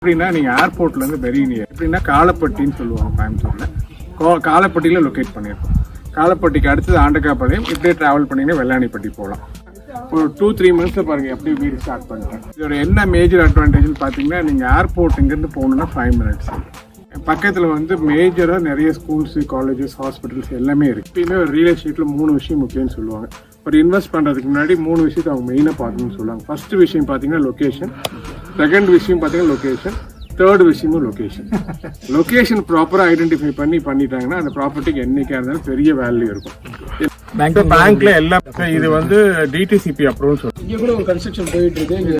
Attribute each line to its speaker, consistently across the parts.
Speaker 1: எப்படின்னா நீங்கள் ஏர்போர்ட்லேருந்து very near. எப்படின்னா காலப்பட்டின்னு சொல்லுவாங்க கோயம்புத்தூரில். காலப்பட்டியில் லொக்கேட் பண்ணியிருக்கோம். காலப்பட்டிக்கு அடுத்தது ஆண்டக்காபாளையம், இப்படியே ட்ராவல் பண்ணிங்கன்னா வெள்ளாணிப்பட்டி போகலாம். ஒரு 2-3 மந்த்ஸில் பாருங்கள் எப்படி வீடு ஸ்டார்ட் பண்ணிட்டேன். இதோட என்ன மேஜர் அட்வான்டேஜ்னு பார்த்தீங்கன்னா, நீங்கள் ஏர்போர்ட் இங்கேருந்து போகணுன்னா 5 minutes. பக்கத்தில் வந்து மேஜராக நிறைய ஸ்கூல்ஸு, காலேஜஸ், ஹாஸ்பிட்டல்ஸ் எல்லாமே இருக்குது. எப்பயுமே ஒரு ரியல் எஸ்டேட்டில் 3 விஷயம் முக்கியம்னு சொல்லுவாங்க. ஒரு இன்வெஸ்ட் பண்ணுறதுக்கு முன்னாடி 3 விஷயத்தை அவங்க மெயினாக பார்க்கணும்னு சொல்லுவாங்க. ஃபர்ஸ்ட் விஷயம் பார்த்தீங்கன்னா லொக்கேஷன், செகண்ட் விஷயம் பார்த்தீங்கன்னா லொக்கேஷன், தேர்ட் விஷயமும் லொக்கேஷன். லொக்கேஷன் ப்ராப்பராக ஐடென்டிஃபை பண்ணிட்டாங்கன்னா அந்த ப்ராப்பர்ட்டிக்கு என்னைக்கா இருந்தாலும் பெரிய வேல்யூ இருக்கும். பேங்க்ல எல்லாம் இது வந்து டிடிசிபி அப்ரூவல் சொல்லுவாங்க.
Speaker 2: இங்கே கூட ஒரு கன்ஸ்ட்ரக்ஷன் போயிட்டு இருக்கு.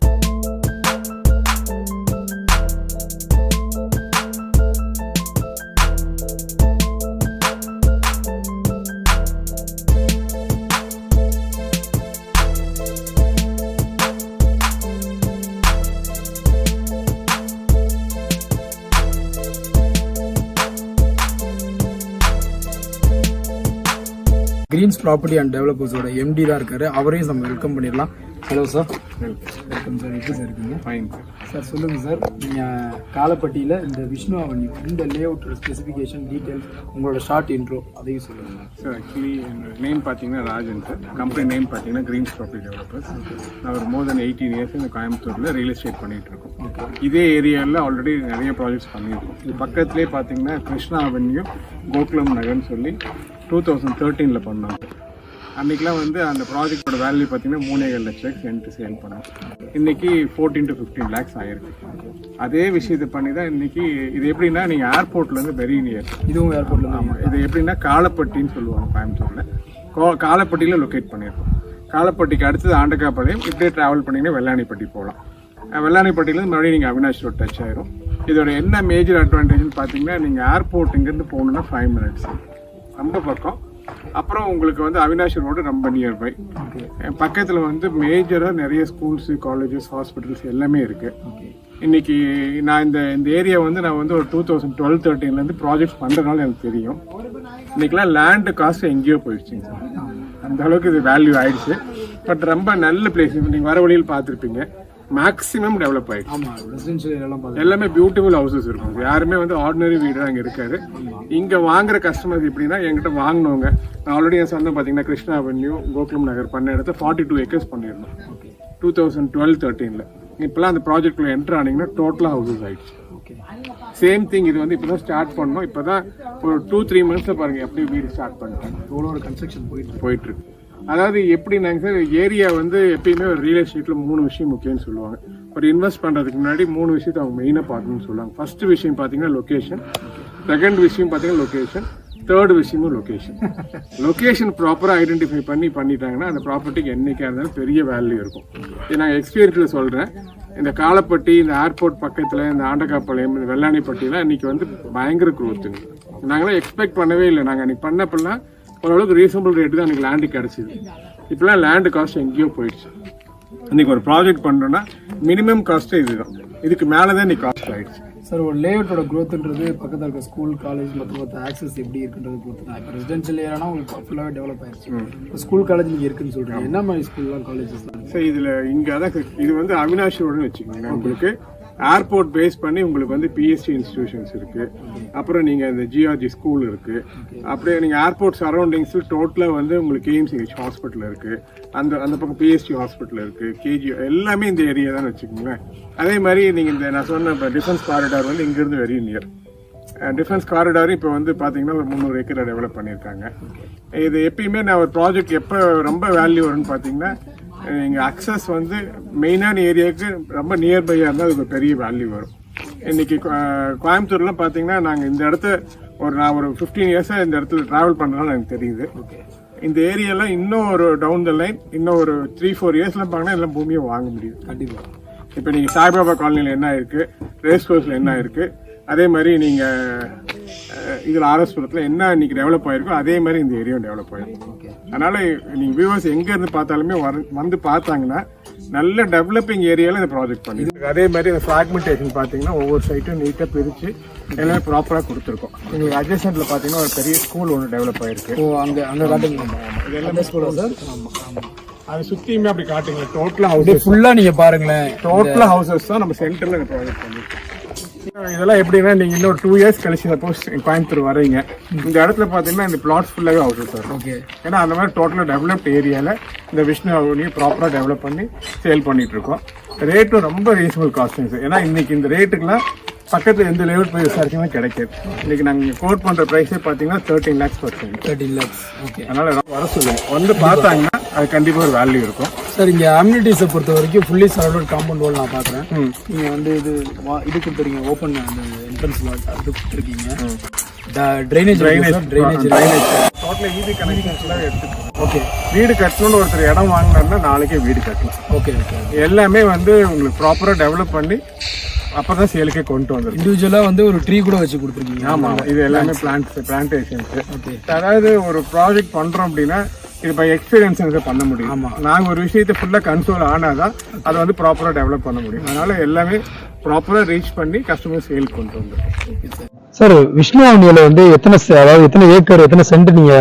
Speaker 2: கிரீன்ஸ் ப்ராப்பர்ட்டி அண்ட் டெவலப்பர்ஸோட எம்டி தான் இருக்காரு. அவரையும் நம்ம வெல்கம் பண்ணிடலாம். Hello sir. Welcome sir. எப்படி சார் இருக்கீங்க?
Speaker 1: Fine
Speaker 2: sir. சொல்லுங்கள் சார், நீங்கள் காலப்பட்டியில் இந்த விஷ்ணு அவென்யூ இந்த லேஅவுட் ஸ்பெசிஃபிகேஷன் டீட்டெயில்ஸ் உங்களோட ஷார்ட் இன்ட்ரோ அதையும் சொல்லுங்கள்
Speaker 1: சார். ஆக்சுவலி நேம் பார்த்தீங்கன்னா ராஜன் சார். கம்பெனி நேம் பார்த்தீங்கன்னா கிரீன்ஸ் ப்ராப்பர்ட்டி டெவலப்பர்ஸ். நான் ஒரு more than 18 years இந்த கோயம்புத்தூரில் ரியல் எஸ்டேட் பண்ணிகிட்டு இருக்கோம். இதே ஏரியாவில் ஆல்ரெடி நிறைய ப்ராஜெக்ட்ஸ் பண்ணியிருக்கோம். இது பக்கத்துலேயே பார்த்தீங்கன்னா கிருஷ்ணா அவென்யூ, கோகுலம் நகர்னு சொல்லி 2013 பண்ணாங்க. அன்றைக்கெலாம் வந்து அந்த ப்ராஜெக்டோட வேல்யூ பார்த்தீங்கன்னா 3.5 லட்சம் சென்ட் சேல் பண்ணோம். இன்றைக்கி 14 to 15 lakhs ஆகிருக்கு. அதே விஷயத்தை பண்ணி தான் இன்றைக்கி. இது எப்படின்னா நீங்கள் ஏர்போர்ட்லேருந்து வெரி நியர்.
Speaker 2: இதுவும் ஏர்போர்ட்டில் தான்.
Speaker 1: ஆமாம். இது எப்படின்னா காலப்பட்டின்னு சொல்லுவாங்க கோயம்புத்தூரில். காலப்பட்டியில் லொக்கேட் பண்ணியிருக்கோம். காலப்பட்டிக்கு அடுத்தது ஆண்டக்காபாளையம், இப்படியே ட்ராவல் பண்ணிங்கன்னா வெள்ளாணிப்பட்டி போகலாம். வெள்ளாணிப்பட்டியிலேருந்து மறுபடியும் நீங்கள் அவினாஷ் ரோட் டச் ஆயிரும். இதோட என்ன மேஜர் அட்வான்டேஜ்னு பார்த்தீங்கன்னா, நீங்கள் ஏர்போர்ட் இங்கேருந்து போகணுன்னா 5 minutes, ரொம்ப பக்கம். அப்புறம் உங்களுக்கு வந்து அவினாஷ் ரோடு ரொம்ப நியர்பை. பக்கத்தில் வந்து மேஜராக நிறைய ஸ்கூல்ஸு, காலேஜஸ், ஹாஸ்பிட்டல்ஸ் எல்லாமே இருக்குது. இன்றைக்கி நான் இந்த ஏரியா வந்து நான் வந்து ஒரு 2012-13 ப்ராஜெக்ட்ஸ் பண்ணுறதுனால எனக்கு தெரியும். இன்றைக்கெலாம் லேண்டு காஸ்ட் எங்கேயோ போயிடுச்சுங்க சார். அந்த அளவுக்கு இது வேல்யூ ஆயிடுச்சு. பட் ரொம்ப நல்ல பிளேஸ். நீங்கள் வர வழியில் பார்த்துருப்பீங்க, மேக்ஸிமம் டெவலப் ஆகிடுச்சு.
Speaker 2: ஆமாம். ரெசிடென்ஷியல் எல்லாமே
Speaker 1: பியூட்டிஃபுல் ஹவுசஸ் இருக்கும். யாருமே வந்து ஆர்டினரி வீடு அங்கே இருக்காது. இங்கே வாங்குற கஸ்டமர்ஸ் எப்படின்னா, என்கிட்ட வாங்கினவங்க, நான் ஆல்ரெடி என் சொன்ன பார்த்தீங்கன்னா கிருஷ்ணா அவென்யூ, கோகுலம் நகர் பண்ண இடத்த 42 acres பண்ணியிருந்தோம் 2012-13. இப்போலாம் அந்த ப்ராஜெக்டில் என்ட்ரு ஆனீங்கன்னா டோட்டலாக ஹவுசஸ் ஆகிடுச்சு. Same thing. இது வந்து இப்போ தான் ஸ்டார்ட் பண்ணோம். இப்போ தான் ஒரு 2-3 மந்த்ஸில் பாருங்கள் எப்படி வீடு ஸ்டார்ட் பண்ணிட்டேன்.
Speaker 2: எவ்வளோ ஒரு கன்ஸ்ட்ரக்ஷன் போயிட்டுருக்கு.
Speaker 1: அதாவது எப்படின்னாங்க சார், ஏரியா வந்து எப்பயுமே ஒரு ரியல் எஸ்டேட்டில் 3 விஷயம் முக்கியம்னு சொல்லுவாங்க. ஒரு இன்வெஸ்ட் பண்ணுறதுக்கு முன்னாடி 3 விஷயத்தை அவங்க மெயினாக பார்க்கணும்னு சொல்லுவாங்க. ஃபர்ஸ்ட் விஷயம் பார்த்தீங்கன்னா லொக்கேஷன், செகண்ட் விஷயம் பார்த்தீங்கன்னா லொக்கேஷன், தேர்ட் விஷயமும் லொக்கேஷன். லொக்கேஷன் ப்ராப்பராக ஐடென்டிஃபை பண்ணிட்டாங்கன்னா அந்த ப்ராப்பர்ட்டிக்கு என்னைக்கா இருந்தாலும் பெரிய வேல்யூ இருக்கும். இது நான் எக்ஸ்பீரியன்ஸில் சொல்கிறேன். இந்த காலப்பட்டி, இந்த ஏர்போர்ட் பக்கத்தில், இந்த ஆண்டக்காபாளையம், இந்த வெள்ளாணிப்பட்டியில் இன்றைக்கி வந்து பயங்கர க்ரோத்துங்க. நாங்களாம் எக்ஸ்பெக்ட் பண்ணவே இல்லை. நாங்கள் அன்றைக்கி பண்ணப்பெல்லாம் ஓரளவுக்கு ரீசனபிள் ரேட்டு தான் எனக்கு லேண்டு கிடச்சிது. இப்போலாம் லேண்டு காஸ்ட் எங்கேயோ போயிடுச்சு. இன்றைக்கி ஒரு ப்ராஜெக்ட் பண்ணுறோன்னா மினிமம் காஸ்ட்டே இதுதான். இதுக்கு மேலே தான் இன்றைக்கி காஸ்ட் ஆகிடுச்சு.
Speaker 2: சார், ஒரு லேஅவுட்டோட க்ரோத்துன்றது பக்கத்தில் இருக்க ஸ்கூல், காலேஜ் மற்ற ஆக்சஸ் எப்படி இருக்குன்றது பொறுத்து தான். இப்போ ரெசிடென்ஷியல் ஏரியானா உங்களுக்கு ஃபுல்லாகவே டெவலப் ஆயிடுச்சு. இப்போ ஸ்கூல், காலேஜ் நீங்கள் இருக்குன்னு சொல்கிறீங்க. என்ன மாதிரி ஸ்கூல்லாம், காலேஜஸ்லாம்?
Speaker 1: சார், இதில் இங்கே அதான் இது வந்து அவினாஷ் ரோடுன்னு வச்சுக்கோங்க. உங்களுக்கு ஏர்போர்ட் பேஸ் பண்ணி உங்களுக்கு வந்து பிஎஸ்சி இன்ஸ்டிடியூஷன்ஸ் இருக்குது. அப்புறம் நீங்கள் இந்த ஜிஆர்ஜி ஸ்கூல் இருக்குது. அப்படியே நீங்கள் ஏர்போர்ட் சரௌண்டிங்ஸில் டோட்டலாக வந்து உங்களுக்கு கேஎம்சிஹெச் ஹாஸ்பிட்டல் இருக்குது. அந்த பக்கம் பிஎஸ்சி ஹாஸ்பிட்டல் இருக்குது. கேஜி எல்லாமே இந்த ஏரியா தான் வச்சுக்கோங்களேன். அதே மாதிரி நீங்கள் இந்த நான் சொன்ன இப்போ டிஃபென்ஸ் காரிடார் வந்து இங்கேருந்து வெரி நியர். டிஃபென்ஸ் காரிடார் இப்போ வந்து பார்த்தீங்கன்னா ஒரு 300 acre டெவலப் பண்ணியிருக்காங்க. இது எப்பயுமே நான் ஒரு ப்ராஜெக்ட் எப்போ ரொம்ப வேல்யூ வரும்னு பார்த்தீங்கன்னா, எங்கள் அக்சஸ் வந்து மெயினான ஏரியாவுக்கு ரொம்ப நியர்பையாக இருந்தால் அதுக்கு ஒரு பெரிய வேல்யூ வரும். இன்றைக்கி கோயம்புத்தூர்லாம் பார்த்தீங்கன்னா நாங்கள் இந்த இடத்த நான் ஒரு 15 years-ஆக இந்த இடத்துல ட்ராவல் பண்ணுறதுனால எனக்கு தெரியுது. இந்த ஏரியாலாம் இன்னும் ஒரு டவுன் த லைன் இன்னும் ஒரு 3-4 years-லாம் பார்த்தீங்கன்னா எல்லாம் பூமியை வாங்க முடியும் கண்டிப்பாக. இப்போ நீங்கள் சாய்பாபா காலனியில் என்ன இருக்குது, ரேஸ் கோர்ஸில் என்ன இருக்குது, அதே மாதிரி நீங்கள் இதில் ஆர்எஸ்புரத்தில் என்ன இன்றைக்கி டெவலப் ஆகிருக்கோ அதே மாதிரி இந்த ஏரியாவும் டெவலப் ஆகிருக்கும். அதனால் நீங்கள் வியூவர்ஸ் எங்கேருந்து பார்த்தாலுமே வந்து பார்த்தாங்கன்னா நல்ல டெவலப்பிங் ஏரியாவில் இந்த ப்ராஜெக்ட் பண்ணிருக்கு. அதே மாதிரி இந்த ஃப்ராக்மெண்டேஷன் பார்த்தீங்கன்னா ஒவ்வொரு சைட்டும் நீட்டாக பிரித்து எல்லாமே ப்ராப்பராக கொடுத்துருக்கோம். நீங்கள் அட்ஜஸ்டன்ட்டில் பார்த்தீங்கன்னா ஒரு பெரிய ஸ்கூல் ஒன்று டெவலப் ஆகிருக்கு.
Speaker 2: அங்கே காட்டுங்க.
Speaker 1: இது எல்லாமே ஸ்கூலாக சார். ஆமாம். அது சுற்றியுமே அப்படி காட்டுங்க. டோட்டலாக ஹவுஸ்
Speaker 2: ஃபுல்லாக நீங்கள் பாருங்களேன்.
Speaker 1: டோட்டலாக ஹவுசஸ் தான் நம்ம சென்டரில் இந்த ப்ராஜெக்ட் பண்ணிருக்கோம். இதெல்லாம் எப்படின்னா நீங்க இன்னொரு 2 இயர்ஸ் கழிச்சு சப்போஸ் கோயம்புத்தூர் வரீங்க, இந்த இடத்துல பாத்தீங்கன்னா இந்த பிளாட்ஸ் ஃபுல்லாவே ஹவுசஸ் வரும்.
Speaker 2: ஓகே.
Speaker 1: ஏன்னா அந்த மாதிரி டோட்டலா டெவலப்ட் ஏரியால இந்த விஷ்ணு அவனியை ப்ராப்பரா டெவலப் பண்ணி சேல் பண்ணிட்டு இருக்கோம். ரேட்டும் ரொம்ப ரீசனபிள் காஸ்டிங் சார். ஏன்னா இன்னைக்கு இந்த ரேட்டுக்குலாம் பக்கத்துல எந்த லெவல் போய் விசாரிச்சுமே கிடைக்காது. இன்னைக்கு நாங்க கோட் பண்ற பிரைஸே பாத்தீங்கன்னா 13 lakhs per cent.
Speaker 2: 13 lakhs. Okay.
Speaker 1: அதனால வர சொல்லுங்க, வந்து பார்த்தாங்கன்னா அது கண்டிப்பா ஒரு வேல்யூ இருக்கும்.
Speaker 2: சார் இங்க அம்யூனிட்டிஸை பொறுத்த வரைக்கும் ஃபுல்லி சரௌண்டட் காம்பவுண்ட் வால் நான் பாக்குறேன். நீங்க வந்து இது கொடுத்துருக்கீங்க, ஓப்பன் அந்த என்ட்ரன்ஸ் வால் அது கொடுத்துருக்கீங்க. ட்ரைனேஜ்
Speaker 1: டோட்டலா ஈஸி கனெக்ஷன்ஸ் எல்லாம் எடுத்துக்கணும். ஓகே. வீடு கட்டணும்னு ஒருத்தர் இடம் வாங்கினாருன்னா நாளைக்கே வீடு கட்டலாம்.
Speaker 2: Okay okay.
Speaker 1: எல்லாமே வந்து உங்களுக்கு ப்ராப்பரா டெவலப் பண்ணி அப்பதான் சேலுக்கே கொண்டு வந்துருக்கு.
Speaker 2: இண்டிவிஜுவலா வந்து ஒரு ட்ரீ கூட வச்சு கொடுத்துருக்கீங்க.
Speaker 1: ஆமா, இது எல்லாமே பிளான்டேஷன்ஸ்.
Speaker 2: ஓகே.
Speaker 1: அதாவது ஒரு ப்ராஜெக்ட் பண்றோம் அப்படின்னா இது பை எக்ஸ்பீரியன்ஸ் பண்ண முடியும்.
Speaker 2: ஆமா.
Speaker 1: நாங்க ஒரு விஷயத்தை ஃபுல்லா கன்சோல் ஆனாதான் அதை வந்து ப்ராப்பரா டெவலப் பண்ண முடியும். அதனால எல்லாமே ப்ராப்பரா ரீச் பண்ணி கஸ்டமர் சேல் கொண்டு வந்துருக்கோம்.
Speaker 3: சார் விஷ்ணு அவனியில வந்து எத்தனை ஏக்கர் எத்தனை சென்ட் நீங்க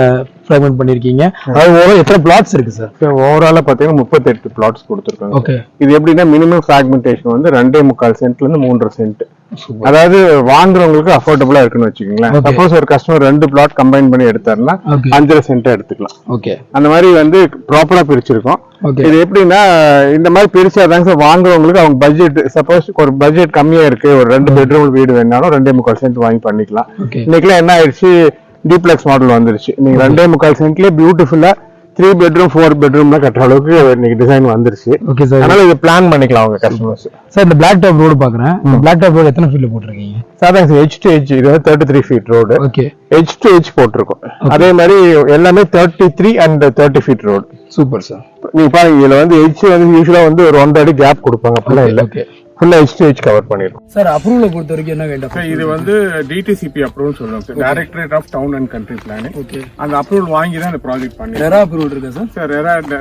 Speaker 3: ஃப்ராக்மெண்ட் பண்ணிருக்கீங்க, அதாவது எத்தனை பிளாட்ஸ் இருக்கு சார்?
Speaker 1: ஓவராலா பாத்தீங்கன்னா 38 பிளாட்ஸ் கொடுத்துருக்காங்க.
Speaker 3: ஓகே.
Speaker 1: இது எப்படின்னா மினிமம் ஃபிராக்மெண்டேஷன் வந்து 2.25 சென்ட்ல இருந்து 3 சென்ட். அதாவது வாங்குறவங்களுக்கு அஃபோர்டபுளா இருக்குன்னு வச்சுக்கீங்களேன். சப்போஸ் ஒரு கஸ்டமர் 2 பிளாட் கம்பைன் பண்ணி எடுத்தாருன்னா 5 சென்ட் எடுத்துக்கலாம்.
Speaker 3: ஓகே.
Speaker 1: அந்த மாதிரி வந்து ப்ராப்பரா பிரிச்சிருக்கோம். இது எப்படின்னா இந்த மாதிரி பிரிச்சாதாங்க சார் வாங்குறவங்களுக்கு அவங்க பட்ஜெட், சப்போஸ் ஒரு பட்ஜெட் கம்மியா இருக்கு, ஒரு 2 பெட்ரூம் வீடு வேணாலும் 2.25 சென்ட் வாங்கி பண்ணிக்கலாம். இன்னைக்குலாம் என்ன ஆயிடுச்சு, டூப்ளெக்ஸ் மாடல் வந்துருச்சு. நீங்க 2.25 சென்ட்லயே பியூட்டிஃபுல்லா 3 பெட்ரூம் 4 பெட்ரூம்ல கட்டுற அளவுக்கு இன்னைக்கு டிசைன் வந்துருச்சு.
Speaker 3: Okay sir.
Speaker 1: அதனால இது பிளான் பண்ணிக்கலாம் அவங்க கஸ்டமர்ஸ்.
Speaker 3: சார் இந்த பிளாக் டாப் ரோடு பாக்குறேன், பிளாக் டாப் ரோடு எத்தனை ஃபீட்ல போட்டுருக்கீங்க?
Speaker 1: சார் எட்ஜ் டு எட்ஜ் இது 33 feet road.
Speaker 3: Okay.
Speaker 1: Edge to edge போட்டிருக்கோம். அதே மாதிரி எல்லாமே 33 and 30 feet road.
Speaker 3: Super sir.
Speaker 1: நீங்க பாருங்க, இதுல வந்து எட்ஜ் வந்து யூஸ்வலா வந்து ஒரு 1 அடி கேப் கொடுப்பாங்க, அப்படிலாம் இல்ல.
Speaker 3: ஓகே.
Speaker 1: ஃபுல்லா எட்ஜ் டு எட்ஜ் கவர் பண்ணிருக்கோம்.
Speaker 2: சார் அப்ரூவல் பொறுத்த வரைக்கும் என்ன வேண்டும்
Speaker 1: சார்? இது வந்து டிடிசிபி அப்ரூவல் சொல்லுவாங்க sir, directorate of town and country planning.
Speaker 2: Okay.
Speaker 1: அந்த அப்ரூவல் வாங்கி தான் இந்த ப்ராஜெக்ட் பண்ணி.
Speaker 2: ரெரா அப்ரூவல் இருக்கா சார்?
Speaker 1: சார்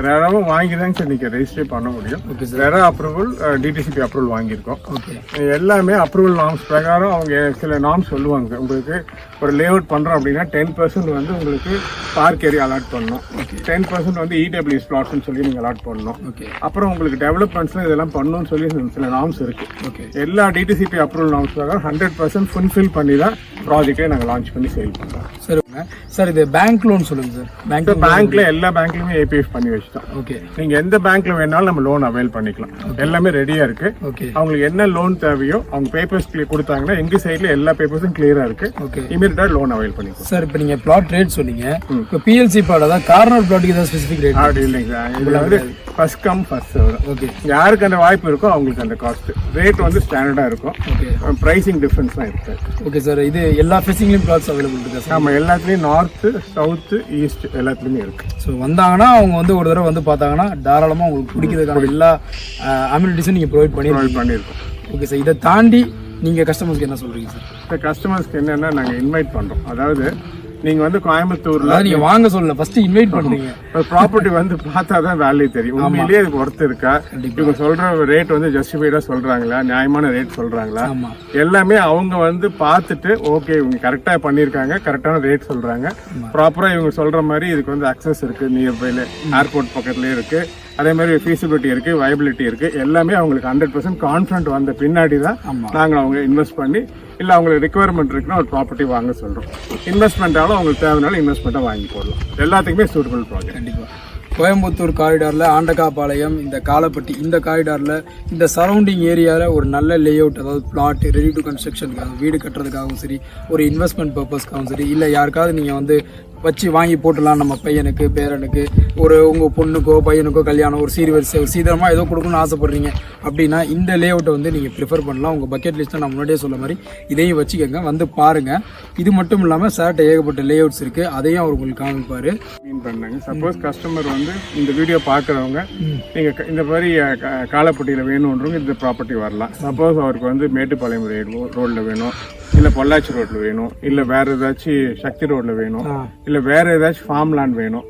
Speaker 1: ரெராவும் வாங்கி தான் சார் நீங்க ரெஜிஸ்டர் பண்ண முடியும். ரெரா அப்ரூவல், டிடிசிபி அப்ரூவல் வாங்கியிருக்கோம்.
Speaker 2: ஓகே.
Speaker 1: எல்லாமே அப்ரூவல் நார்ம்ஸ் பிரகாரம் அவங்க சில நார்ம்ஸ் சொல்லுவாங்க. உங்களுக்கு ஒரு லே அவுட் பண்றோம் அப்படின்னா 10% வந்து உங்களுக்கு பார்க் ஏரியா அலாட் பண்ணணும், 10% வந்து இடபிள்யூஎஸ் பிளாட்ஸ்னு சொல்லி நீங்க அலாட் பண்ணணும். அப்புறம் உங்களுக்கு டெவலப்மெண்ட்ஸ்ல இதெல்லாம் பண்ணணும்னு சொல்லி சில நார்ம்ஸ் இருக்கு.
Speaker 2: ஓகே.
Speaker 1: எல்லா டிடிசிபி அப்ரூவல் நார்ம்ஸ் பிரகாரம் 100% ஃபுல்ஃபில் பண்ணி தான் ப்ராஜெக்டே நாங்க லான்ச் பண்ணி சேல் பண்றோம்.
Speaker 2: சரிங்க சார். இது பேங்க் லோன் சொல்லுங்க சார்.
Speaker 1: பேங்க்ல எல்லா பேங்க்லயுமே ஏபிஎஃப் பண்ணி வச்சிட்டோம்.
Speaker 2: ஓகே.
Speaker 1: நீங்க எந்த பேங்க்ல வேணாலும் நம்ம லோன் அவைல் பண்ணிக்கலாம். எல்லாமே ரெடியா இருக்கு.
Speaker 2: ஓகே.
Speaker 1: அவங்களுக்கு என்ன லோன் தேவையோ அவங்க பேப்பர்ஸ் கொடுத்தாங்கன்னா எங்க சைடுல எல்லா பேப்பர்ஸும் கிளியரா இருக்கு.
Speaker 2: ஓகே.
Speaker 1: இமீடியட்டா லோன் அவைல் பண்ணிக்கலாம்.
Speaker 2: சார் இப்போ நீங்க பிளாட் ரேட் சொன்னீங்க, இப்போ பிஎல்சி பிளாட் தான் கார்னர் பிளாட்டுக்கு ஏதாவது ஸ்பெசிஃபிக் ரேட்?
Speaker 1: அப்படி இல்லைங்க சார், இதுல வந்து first come first serve.
Speaker 2: Okay.
Speaker 1: யாருக்கு அந்த வாய்ப்பு இருக்கோ அவங்களுக்கு அந்த காஸ்ட் ரேட் வந்து ஸ்டாண்டர்டா இருக்கும்.
Speaker 2: ஓகே.
Speaker 1: பிரைசிங் டிஃபரன்ஸ் தான் இருக்கு.
Speaker 2: Okay sir. இது எல்லா ஃபேசிங்லயும் பிளாட்ஸ் அவைலபிள் இருக்கா சார்?
Speaker 1: ஆமா, எல்லாத்துலயும் நார்த் சவுத் ஈஸ்ட் எல்லாத்துலயுமே இருக்கு.
Speaker 2: ஸோ வந்தாங்கன்னா அவங்க வந்து ஒரு தடவை வந்து பார்த்தாங்கன்னா தாராளமாக உங்களுக்கு பிடிக்கிறதுக்கான எல்லா அம்யூனிட்டிஸும் நீங்கள் ப்ரொவைட் பண்ணியிருக்கோம். Okay sir. இதை தாண்டி நீங்கள் கஸ்டமர்ஸ்க்கு என்ன சொல்கிறீங்க சார்?
Speaker 1: இப்போ கஸ்டமர்ஸ்க்கு என்னன்னா நாங்கள் இன்வைட் பண்ணுறோம். அதாவது நீங்கள் வந்து கோயம்புத்தூர்ல
Speaker 2: நீங்கள் வாங்க சொல்லல, ஃபர்ஸ்ட் இன்வைட் பண்ணுறீங்க.
Speaker 1: ஒரு ப்ராப்பர்ட்டி வந்து பார்த்தா தான் வேல்யூ தெரியும். உண்மையிலேயே அதுக்கு ஒர்த் இருக்கா, இவங்க சொல்ற ரேட் வந்து ஜஸ்டிஃபைடா சொல்றாங்களா, நியாயமான ரேட் சொல்றாங்களா, எல்லாமே அவங்க வந்து பார்த்துட்டு ஓகே இவங்க கரெக்டா பண்ணியிருக்காங்க, கரெக்டான ரேட் சொல்றாங்க, ப்ராப்பரா இவங்க சொல்ற மாதிரி இதுக்கு வந்து அக்சஸ் இருக்கு, நியர்பைல ஏர்போர்ட் பக்கத்துலயே இருக்கு, அதே மாதிரி ஃபீசிபிலிட்டி இருக்கு, வயபிலிட்டி இருக்கு, எல்லாமே அவங்களுக்கு 100% கான்ஃபிடன்ட் வந்த பின்னாடி தான் நாங்கள் அவங்க இன்வெஸ்ட் பண்ணி, இல்லை அவங்களுக்கு ரெக்குவயர்மெண்ட் இருக்குன்னா ஒரு ப்ராப்பர்ட்டி வாங்க சொல்றோம். இன்வெஸ்ட்மெண்ட்டாலும் அவங்களுக்கு தேவைனாலும் இன்வெஸ்ட்மெண்ட்டை வாங்கி போடலாம். எல்லாத்துக்குமே சூட்டபிள் ப்ராஜெக்ட்.
Speaker 2: கண்டிப்பாக கோயம்புத்தூர் காரிடாரில் ஆண்டகாபாளையம் இந்த காலப்பட்டி இந்த காரிடாரில் இந்த சரௌண்டிங் ஏரியாவில் ஒரு நல்ல லே அவுட், அதாவது பிளாட் ரெடி டு கன்ஸ்ட்ரக்ஷனுக்காக வீடு கட்டுறதுக்காகவும் சரி, ஒரு இன்வெஸ்ட்மெண்ட் பர்பஸ்க்காகவும் சரி, இல்லை யாருக்காவது நீங்கள் வந்து வச்சு வாங்கி போட்டுடலாம், நம்ம பையனுக்கு பேரனுக்கு ஒரு உங்கள் பொண்ணுக்கோ பையனுக்கோ கல்யாணம், ஒரு சீர்வரிசை ஒரு சீதனமாக ஏதோ கொடுக்கணும்னு ஆசைப்படுறீங்க அப்படின்னா இந்த லே அவுட்டை வந்து நீங்கள் ப்ரிஃபர் பண்ணலாம். உங்கள் பக்கெட் லிஸ்ட்டை நான் முன்னாடியே சொல்ல மாதிரி இதையும் வச்சுக்கோங்க, வந்து பாருங்கள். இது மட்டும் இல்லாமல் சார்ட்ட ஏகப்பட்ட லே அவுட்ஸ் இருக்குது, அதையும் அவர் உங்களுக்கு காமிப்பார்.
Speaker 1: பண்ணாங்க. சப்போஸ் கஸ்டமர் வந்து இந்த வீடியோ பார்க்குறவங்க நீங்கள் இந்த மாதிரி காலப்பட்டியில் வேணுன்றவங்க இந்த ப்ராப்பர்ட்டி வரலாம். சப்போஸ் அவருக்கு வந்து மேட்டுப்பாளையம் ரோடில் வேணும், இல்லை பொள்ளாச்சி ரோட்ல வேணும், இல்லை வேற ஏதாச்சும் சக்தி ரோட்ல வேணும், இல்லை வேற ஏதாச்சும் ஃபார்ம் லேண்ட் வேணும்,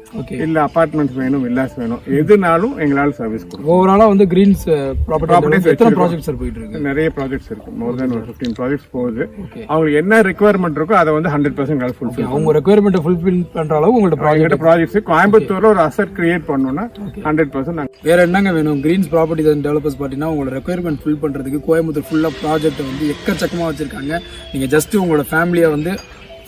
Speaker 1: இல்லை அபார்ட்மெண்ட்ஸ் வேணும், வில்லாஸ் வேணும், எதுனாலும் எங்களால் சர்வீஸ் கொடுக்கும்.
Speaker 2: ஓவராலாக வந்து கிரீன்ஸ் ப்ராப்பர்ட்டிஸ் எத்தனை ப்ராஜெக்ட்ஸ் போயிட்டு இருக்கு?
Speaker 1: நிறைய ப்ராஜெக்ட்ஸ் இருக்கு, மோர் தென் 15 ப்ராஜெக்ட்ஸ் போகுது. அவங்களுக்கு என்ன ரெக்குவயர்மெண்ட் இருக்கோ அதை வந்து 100% ஃபுல்ஃபில்,
Speaker 2: அவங்க ரெக்குவயர்மெண்ட் ஃபுல்ஃபில் பண்ற அளவு உங்கள்ட்ட
Speaker 1: ப்ராஜெக்ட்ஸ் கோயம்புத்தூர்ல ஒரு அசட் கிரியேட் பண்ணோம்னா 100% நாங்கள்
Speaker 2: வேற என்னங்க வேணும்? கிரீன்ஸ் ப்ராப்பர்ட்டிஸ் அண்ட் டெவலப்பர்ஸ் பார்த்தீங்கன்னா உங்களோட ரெக்குயர்மெண்ட் ஃபில் பண்ணுறதுக்கு கோயம்புத்தூர் ஃபுல்லாக ப்ராஜெக்ட் வந்து எக்கச்சக்கமாக வச்சுருக்காங்க. நீங்கள் ஜஸ்ட்டு உங்களோட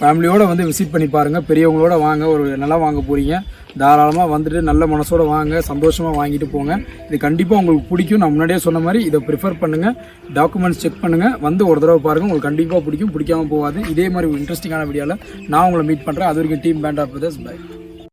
Speaker 2: ஃபேமிலியோட வந்து விசிட் பண்ணி பாருங்கள். பெரியவங்களோட வாங்க, ஒரு நிலம் வாங்க போகிறீங்க, தாராளமாக வந்துட்டு நல்ல மனசோட வாங்க, சந்தோஷமாக வாங்கிட்டு போங்க. இது கண்டிப்பாக உங்களுக்கு பிடிக்கும். நான் முன்னாடியே சொன்ன மாதிரி இதை ப்ரிஃபர் பண்ணுங்கள், டாக்குமெண்ட்ஸ் செக் பண்ணுங்கள், வந்து ஒரு தடவை பாருங்கள், உங்களுக்கு கண்டிப்பாக பிடிக்கும், பிடிக்காமல் போகாது. இதே மாதிரி ஒரு இன்ட்ரெஸ்டிங்கான வீடியோவில் நான் உங்களை மீட் பண்ணுறேன். அது வரைக்கும் team Band of Brothers by.